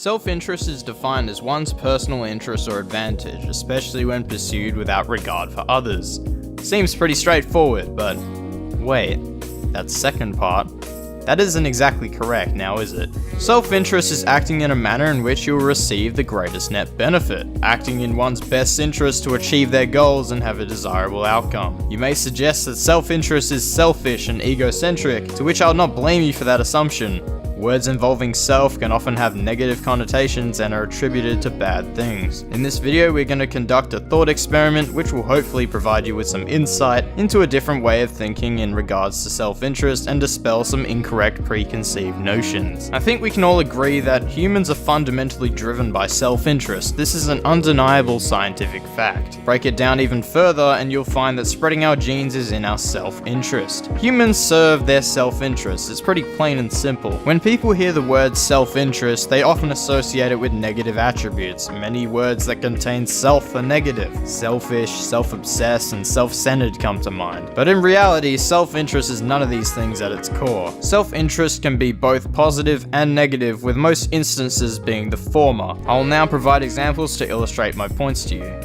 Self-interest is defined as one's personal interest or advantage, especially when pursued without regard for others. Seems pretty straightforward, but wait, that second part? That isn't exactly correct, now is it? Self-interest is acting in a manner in which you will receive the greatest net benefit, acting in one's best interest to achieve their goals and have a desirable outcome. You may suggest that self-interest is selfish and egocentric, to which I'll not blame you for that assumption. Words involving self can often have negative connotations and are attributed to bad things. In this video, we're going to conduct a thought experiment which will hopefully provide you with some insight into a different way of thinking in regards to self-interest and dispel some incorrect preconceived notions. I think we can all agree that humans are fundamentally driven by self-interest. This is an undeniable scientific fact. Break it down even further and you'll find that spreading our genes is in our self-interest. Humans serve their self-interest. It's pretty plain and simple. When people hear the word self-interest, they often associate it with negative attributes. Many words that contain self are negative. Selfish, self-obsessed, and self-centered come to mind. But in reality, self-interest is none of these things at its core. Self-interest can be both positive and negative, with most instances being the former. I will now provide examples to illustrate my points to you.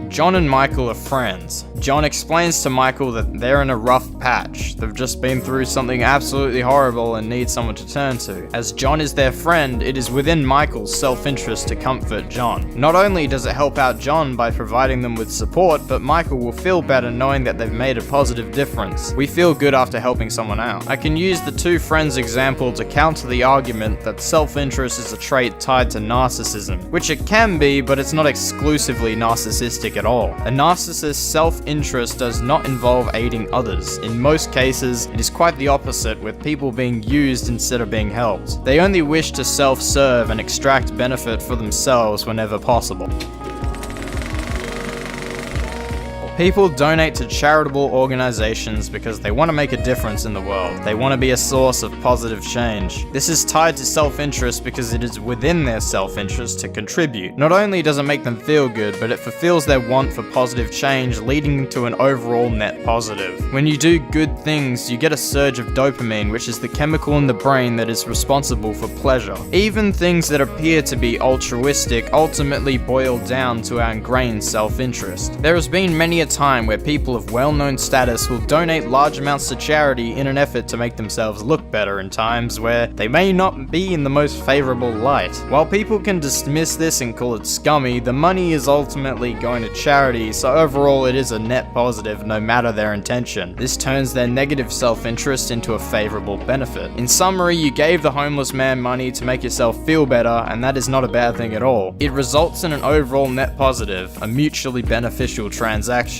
John and Michael are friends. John explains to Michael that they're in a rough patch. They've just been through something absolutely horrible and need someone to turn to. As John is their friend, it is within Michael's self-interest to comfort John. Not only does it help out John by providing them with support, but Michael will feel better knowing that they've made a positive difference. We feel good after helping someone out. I can use the two friends example to counter the argument that self-interest is a trait tied to narcissism, which it can be, but it's not exclusively narcissistic at all. A narcissist's self-interest does not involve aiding others. In most cases, it is quite the opposite, with people being used instead of being helped. They only wish to self-serve and extract benefit for themselves whenever possible. People donate to charitable organizations because they want to make a difference in the world. They want to be a source of positive change. This is tied to self-interest because it is within their self-interest to contribute. Not only does it make them feel good, but it fulfills their want for positive change, leading to an overall net positive. When you do good things, you get a surge of dopamine, which is the chemical in the brain that is responsible for pleasure. Even things that appear to be altruistic ultimately boil down to our ingrained self-interest. There has been many a time where people of well-known status will donate large amounts to charity in an effort to make themselves look better in times where they may not be in the most favorable light. While people can dismiss this and call it scummy, the money is ultimately going to charity, so overall it is a net positive no matter their intention. This turns their negative self-interest into a favorable benefit. In summary, you gave the homeless man money to make yourself feel better, and that is not a bad thing at all. It results in an overall net positive, a mutually beneficial transaction.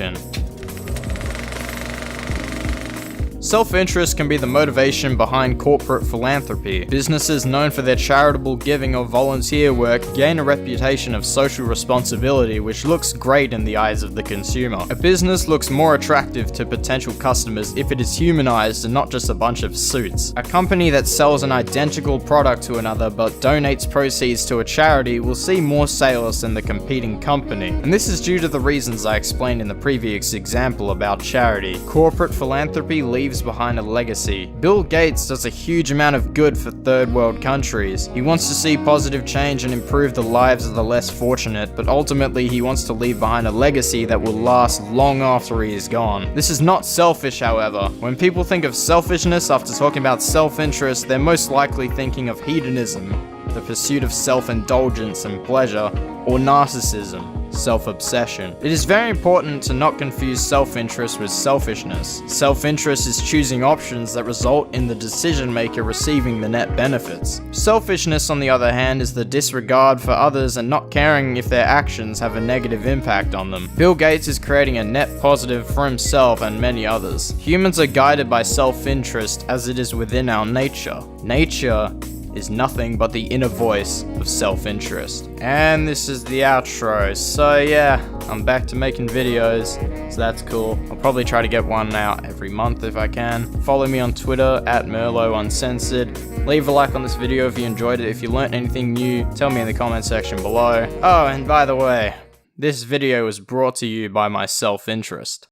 Self-interest can be the motivation behind corporate philanthropy. Businesses known for their charitable giving or volunteer work gain a reputation of social responsibility, which looks great in the eyes of the consumer. A business looks more attractive to potential customers if it is humanized and not just a bunch of suits. A company that sells an identical product to another but donates proceeds to a charity will see more sales than the competing company. And this is due to the reasons I explained in the previous example about charity. Corporate philanthropy leaves behind a legacy. Bill Gates does a huge amount of good for third world countries. He wants to see positive change and improve the lives of the less fortunate, but ultimately he wants to leave behind a legacy that will last long after he is gone. This is not selfish, however. When people think of selfishness after talking about self-interest, they're most likely thinking of hedonism, the pursuit of self-indulgence and pleasure, or narcissism, self-obsession. It is very important to not confuse self-interest with selfishness. Self-interest is choosing options that result in the decision maker receiving the net benefits. Selfishness, on the other hand, is the disregard for others and not caring if their actions have a negative impact on them. Bill Gates is creating a net positive for himself and many others. Humans are guided by self-interest as it is within our nature. Nature is nothing but the inner voice of self-interest. And this is the outro. So yeah, I'm back to making videos, so that's cool. I'll probably try to get one out every month if I can. Follow me on Twitter at MerloUncensored. Leave a like on this video if you enjoyed it. If you learnt anything new, tell me in the comment section below. Oh, and by the way, this video was brought to you by my self-interest.